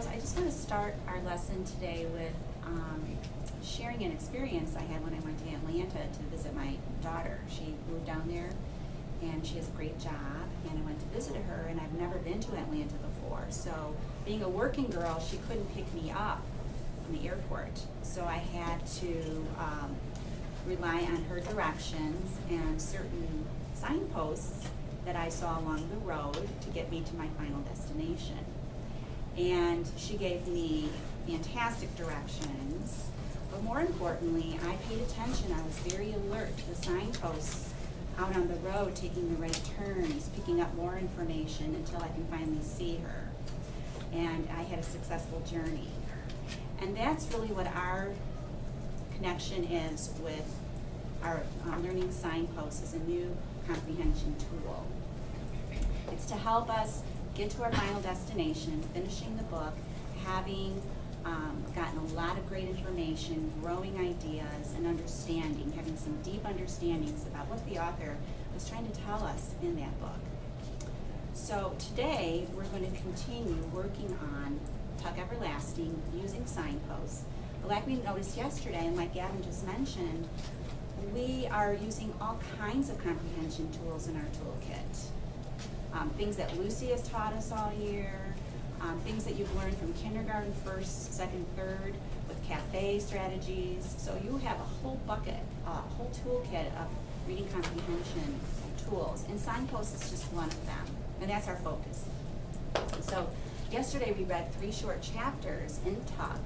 I just want to start our lesson today with sharing an experience I had when I went to Atlanta to visit my daughter. She moved down there and she has a great job, and I went to visit her, and I've never been to Atlanta before. So being a working girl, she couldn't pick me up from the airport. So I had to rely on her directions and certain signposts that I saw along the road to get me to my final destination. And she gave me fantastic directions, but more importantly, I paid attention. I was very alert to the signposts out on the road, taking the right turns, picking up more information until I can finally see her. And I had a successful journey. And that's really what our connection is with our learning signposts as a new comprehension tool. It's to help us get to our final destination, finishing the book, having gotten a lot of great information, growing ideas, and understanding, having some deep understandings about what the author was trying to tell us in that book. So today, we're going to continue working on Tuck Everlasting using signposts. But like we noticed yesterday, and like Gavin just mentioned, we are using all kinds of comprehension tools in our toolkit. Things that Lucy has taught us all year, things that you've learned from kindergarten, first, second, third, with cafe strategies. So you have a whole bucket, a whole toolkit of reading comprehension tools, and signposts is just one of them, and that's our focus. So yesterday we read 3 short chapters in Tuck,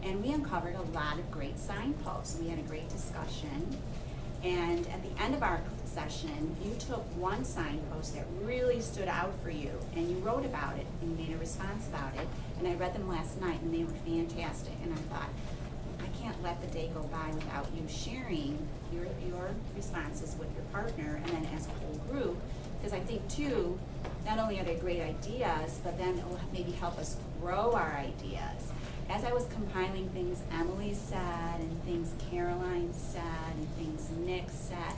and we uncovered a lot of great signposts. We had a great discussion, and at the end of our session, you took one signpost that really stood out for you, and you wrote about it, and you made a response about it, and I read them last night, and they were fantastic, and I thought, I can't let the day go by without you sharing your responses with your partner, and then as a whole group, because I think, too, not only are they great ideas, but then it will maybe help us grow our ideas. As I was compiling things Emily said, and things Caroline said, and things Nick said,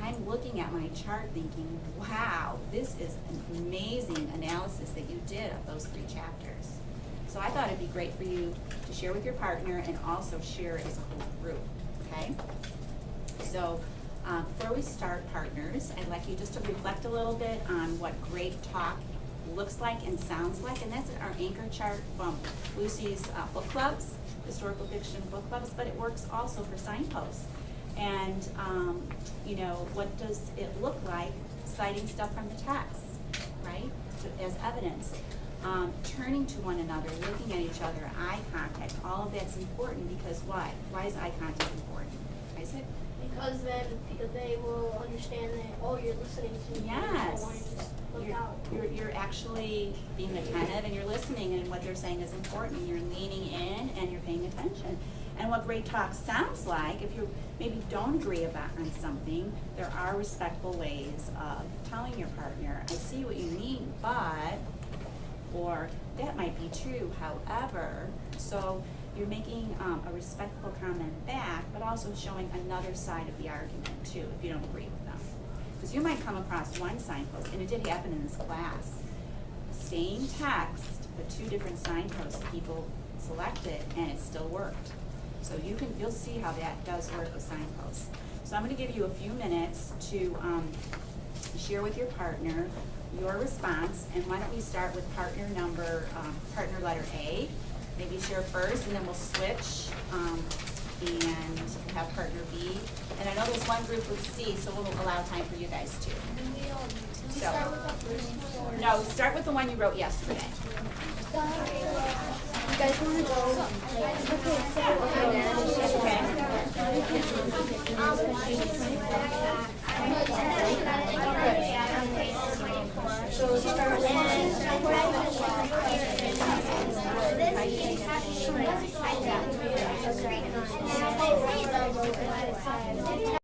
I'm looking at my chart thinking, wow, this is an amazing analysis that you did of those 3 chapters. So I thought it'd be great for you to share with your partner and also share as a whole group, okay? So before we start, partners, I'd like you just to reflect a little bit on what great talk looks like and sounds like, and that's our anchor chart from Lucy's book clubs, historical fiction book clubs, but it works also for signposts. And, you know, what does it look like citing stuff from the text, right, as evidence? Turning to one another, looking at each other, eye contact, all of that's important because why? Why is eye contact important? Isaac? Because then they will understand that, oh, you're listening to me. Yes. You're actually being attentive and you're listening, and what they're saying is important. You're leaning in and you're paying attention. And what great talk sounds like, if you maybe don't agree on something, there are respectful ways of telling your partner, I see what you mean, but, or that might be true, however. So you're making a respectful comment back, but also showing another side of the argument too, if you don't agree with them. Because you might come across one signpost, and it did happen in this class, same text, but 2 different signposts people selected, and it still worked. So you'll see how that does work with signposts. So I'm going to give you a few minutes to share with your partner your response, and why don't we start with partner letter A. Maybe share first, and then we'll switch and have partner B. And I know there's one group with C, so we'll allow time for you guys too. So, no, start with the one you wrote yesterday. You guys want to go? So start with